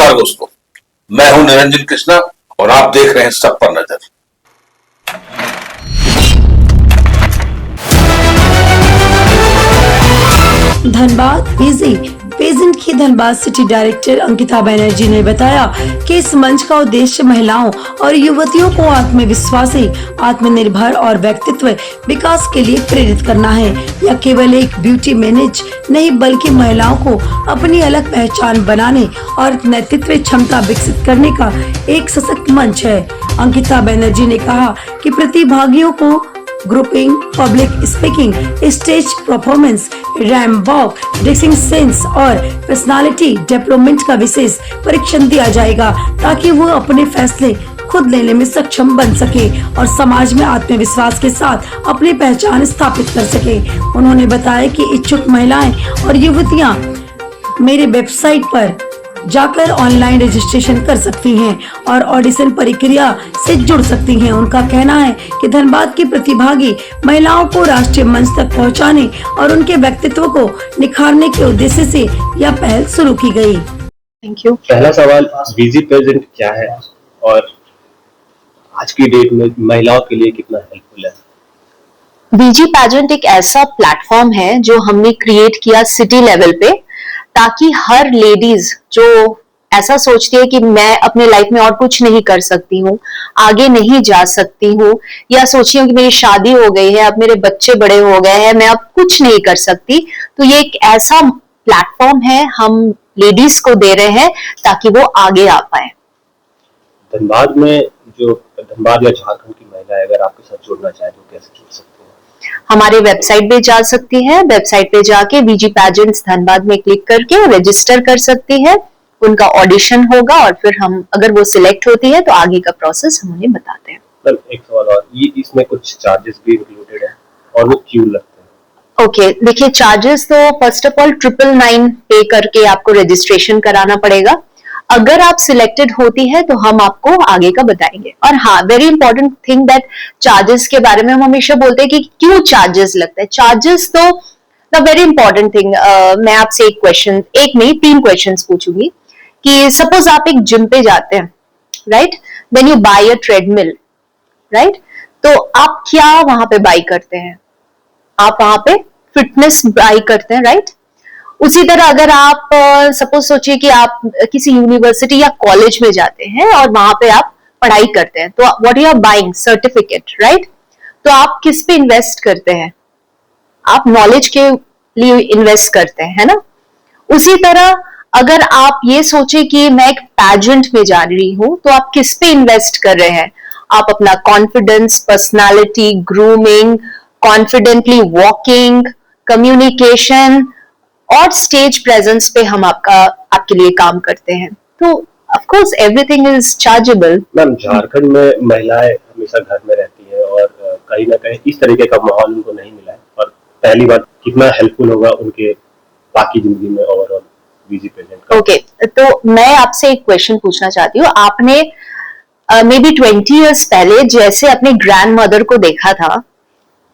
नमस्कार दोस्तों, मैं हूं निरंजन कृष्णा और आप देख रहे हैं सब पर नजर। धनबाद बिजी पेजेंट की धनबाद सिटी डायरेक्टर अंकिता बनर्जी ने बताया कि इस मंच का उद्देश्य महिलाओं और युवतियों को आत्मविश्वासी, आत्मनिर्भर और व्यक्तित्व विकास के लिए प्रेरित करना है। यह केवल एक ब्यूटी मैनेज नहीं बल्कि महिलाओं को अपनी अलग पहचान बनाने और नेतृत्व क्षमता विकसित करने का एक सशक्त मंच है। अंकिता बनर्जी ने कहा कि प्रतिभागियों को grouping, public speaking, stage performance, ramp walk, dressing sense और पर्सनालिटी डेवलपमेंट का विशेष परीक्षण दिया जाएगा ताकि वो अपने फैसले खुद लेने में सक्षम बन सके और समाज में आत्मविश्वास के साथ अपनी पहचान स्थापित कर सके। उन्होंने बताया कि इच्छुक महिलाएं और युवतियां मेरे वेबसाइट पर जाकर ऑनलाइन रजिस्ट्रेशन कर सकती हैं और ऑडिशन प्रक्रिया से जुड़ सकती हैं। उनका कहना है कि धनबाद की प्रतिभागी महिलाओं को राष्ट्रीय मंच तक पहुंचाने और उनके व्यक्तित्व को निखारने के उद्देश्य से यह पहल शुरू की गई। Thank you. पहला सवाल, बीजी पेजेंट क्या है और आज की डेट में महिलाओं के लिए कितना हेल्पफुल है? बीजी पेजेंट एक ऐसा प्लेटफॉर्म है जो हमने क्रिएट किया सिटी लेवल पे, ताकि हर लेडीज जो ऐसा सोचती है कि मैं अपने लाइफ में और कुछ नहीं कर सकती हूँ, आगे नहीं जा सकती हूँ, या सोचती हूँ कि मेरी शादी हो गई है, अब मेरे बच्चे बड़े हो गए हैं, मैं अब कुछ नहीं कर सकती, तो ये एक ऐसा प्लेटफॉर्म है हम लेडीज को दे रहे हैं ताकि वो आगे आ पाए। धनबाद में जो धनबाद या झारखंड की महिलाएं अगर आपके साथ जुड़ना चाहे तो कैसे जुड़ सकती है? हमारे वेबसाइट पे जा सकती है, वेबसाइट पे जाके बीजी पेजेंट्स धनबाद में क्लिक करके रजिस्टर कर सकती है, उनका ऑडिशन होगा और फिर हम अगर वो सिलेक्ट होती है तो आगे का प्रोसेस हम उन्हें बताते हैं। एक सवाल और, ये इसमें कुछ चार्जेस भी इंक्लूडेड है और वो क्यों लगते हैं? ओके, देखिए चार्जेस तो फर्स्ट ऑफ ऑल 999 पे करके आपको रजिस्ट्रेशन कराना पड़ेगा। अगर आप सिलेक्टेड होती है तो हम आपको आगे का बताएंगे। और हाँ, very important thing that charges के बारे में हम हमेशा बोलते हैं कि क्यों चार्जेस लगता है। चार्जेस तो द वेरी इंपॉर्टेंट थिंग, मैं आपसे एक क्वेश्चन, एक नहीं 3 क्वेश्चंस पूछूंगी कि सपोज आप एक जिम पे जाते हैं, right, then you buy a treadmill, right, तो आप क्या वहां पे बाय करते हैं? आप वहां पे फिटनेस बाय करते हैं, राइट। उसी तरह अगर आप सपोज सोचिए कि आप किसी यूनिवर्सिटी या कॉलेज में जाते हैं और वहां पे आप पढ़ाई करते हैं, तो what you are buying? Certificate, right. तो आप किस पे इन्वेस्ट करते हैं? आप नॉलेज के लिए इन्वेस्ट करते हैं, है ना। उसी तरह अगर आप ये सोचे कि मैं एक पैजेंट में जा रही हूं, तो आप किस पे इन्वेस्ट कर रहे हैं? आप अपना confidence, personality, grooming, confidently walking, communication और स्टेज प्रेजेंस पे हम आपके लिए काम करते हैं। तो of course everything is chargeable. Ma'am, Jharkhand में महिलाएं हमेशा घर में रहती है और कहीं ना कहीं इस तरीके का माहौल उनको नहीं मिला है, और पहली बात कितना हेल्पफुल होगा उनके बाकी जिंदगी में ओवरऑल बीजी पेजेंट का? ओके, तो मैं आपसे एक क्वेश्चन पूछना चाहती हूँ। आपने मे बी 20 ईयर्स पहले जैसे अपने ग्रैंड मदर को देखा था,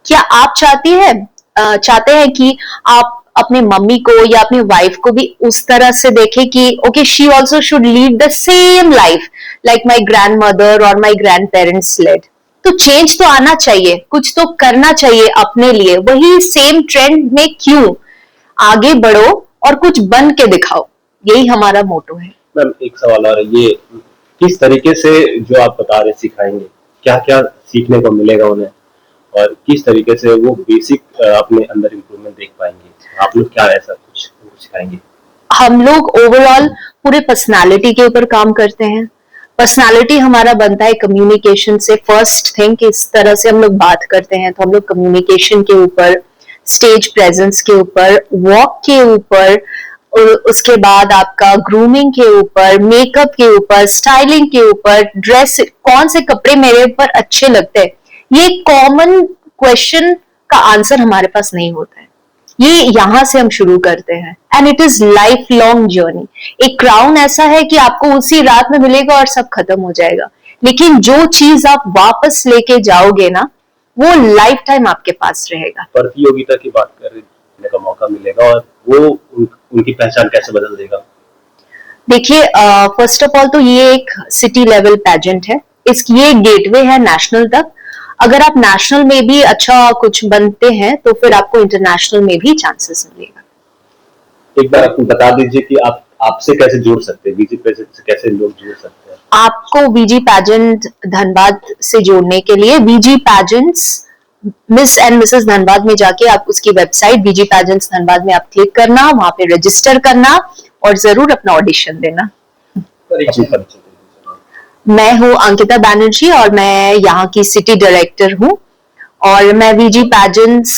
क्या आप चाहते हैं कि आप अपने मम्मी को या अपनी वाइफ को भी उस तरह से देखें कि okay, she also should lead the same life like my grand mother और माई ग्रैंड पेरेंट्स लेड? तो चेंज तो आना चाहिए, कुछ तो करना चाहिए अपने लिए। वही सेम ट्रेंड में क्यों? आगे बढ़ो और कुछ बन के दिखाओ, यही हमारा मोटो है। मैम, एक सवाल और, ये किस तरीके से जो आप बता रहे सिखाएंगे, क्या क्या सीखने को मिलेगा उन्हें और किस तरीके से वो बेसिक अपने अंदर इम्प्रूवमेंट देख पाएंगे? आप लोग क्या ऐसा कुछ सिखाएंगे? हम लोग ओवरऑल पूरे पर्सनालिटी के ऊपर काम करते हैं। पर्सनालिटी हमारा बनता है कम्युनिकेशन से। फर्स्ट थिंग, इस तरह से हम लोग बात करते हैं, तो हम लोग कम्युनिकेशन के ऊपर, स्टेज प्रेजेंस के ऊपर, वॉक के ऊपर, उसके बाद आपका ग्रूमिंग के ऊपर, मेकअप के ऊपर, स्टाइलिंग के ऊपर, ड्रेस, कौन से कपड़े मेरे ऊपर अच्छे लगते हैं। ये कॉमन क्वेश्चन का आंसर हमारे पास नहीं होता है। ये यहां से हम शुरू करते हैं and it is life long journey. एक क्राउन ऐसा है कि आपको उसी रात में मिलेगा और सब खत्म हो जाएगा, लेकिन जो चीज आप वापस लेके जाओगे ना, वो लाइफ टाइम आपके पास रहेगा। प्रतियोगिता की बात करने का मौका मिलेगा और वो उनकी पहचान कैसे बदल देगा? देखिए, फर्स्ट ऑफ ऑल तो ये एक सिटी लेवल पैजेंट है, ये गेटवे है नेशनल तक। अगर आप नेशनल में भी अच्छा कुछ बनते हैं तो फिर आपको इंटरनेशनल में भी चांसेस मिलेगा। एक बार आप बता दीजिए कि आप आपसे कैसे जुड़ सकते हैं, वीजी पैजेंट से कैसे लोग जुड़ सकते हैं? आपको वीजी पैजेंट धनबाद से जोड़ने के लिए वीजी pageants Miss and Mrs Dhanbad में जाके आप उसकी वेबसाइट वीजी पैजेंट्स धनबाद में आप क्लिक करना, वहां पे रजिस्टर करना और जरूर अपना ऑडिशन देना। अपनी परिचय दे दीजिए। मैं हूँ अंकिता बैनर्जी और मैं यहाँ की सिटी डायरेक्टर हूँ और मैं वीजी पैजेंट्स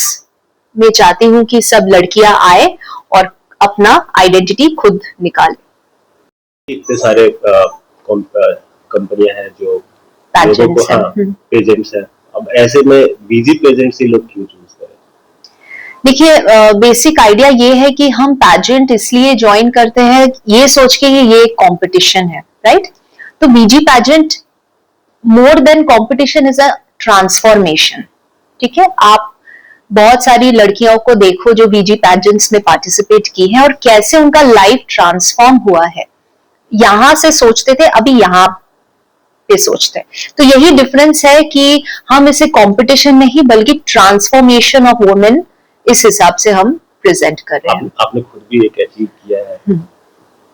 में चाहती हूँ कि सब लड़कियां आए और अपना आइडेंटिटी खुद निकाले। इतने सारे कंपनियां हैं जो Pageants हैं। पेजेंट्स हैं, अब ऐसे में वीजी पेजेंट्स ही लोग क्यों चूज करें? देखिए, बेसिक आइडिया ये है कि हम पैजेंट इसलिए ज्वाइन करते हैं ये सोच के ये एक कंपटीशन है, राइट? तो वीजी pageant more than competition is a transformation. ठीक है, आप बहुत सारी लड़कियों को देखो जो वीजी पैजेंट्स में पार्टिसिपेट की हैं और कैसे उनका लाइफ ट्रांसफॉर्म हुआ है। यहां से सोचते थे, अभी यहाँ पे सोचते हैं। तो यही डिफरेंस है कि हम इसे कंपटीशन नहीं बल्कि ट्रांसफॉर्मेशन ऑफ वुमेन इस हिसाब से हम प्रेजेंट कर रहे हैं। आपने खुद भी एक अचीव किया है,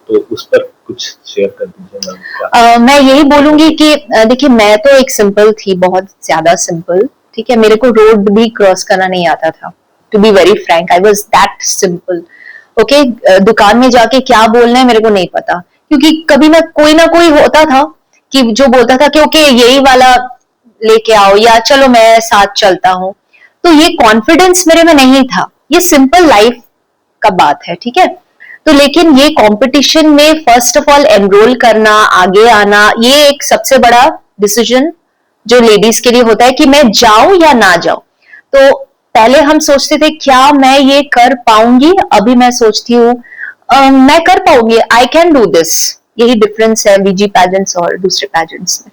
तो उस पर कुछ शेयर कर दीजिए मैम। मैं यही बोलूंगी कि देखिए, मैं तो एक सिंपल थी, बहुत ज्यादा सिंपल। ठीक है, मेरे को रोड भी क्रॉस करना नहीं आता था, to be very frank, I was that simple. Okay, दुकान में जाके क्या बोलना है मेरे को नहीं पता, क्योंकि कभी ना कोई होता था कि जो बोलता था कि ओके यही वाला लेके आओ या चलो मैं साथ चलता हूँ। तो ये कॉन्फिडेंस मेरे में नहीं था, ये सिंपल लाइफ का बात है। ठीक है, तो लेकिन ये कंपटीशन में फर्स्ट ऑफ ऑल एनरोल करना, आगे आना, ये एक सबसे बड़ा डिसीजन जो लेडीज के लिए होता है कि मैं जाऊं या ना जाऊं। तो पहले हम सोचते थे क्या मैं ये कर पाऊंगी, अभी मैं सोचती हूँ मैं कर पाऊंगी, आई कैन डू दिस। यही डिफरेंस है वीजी पैजेंट्स और दूसरे पैजेंट्स में।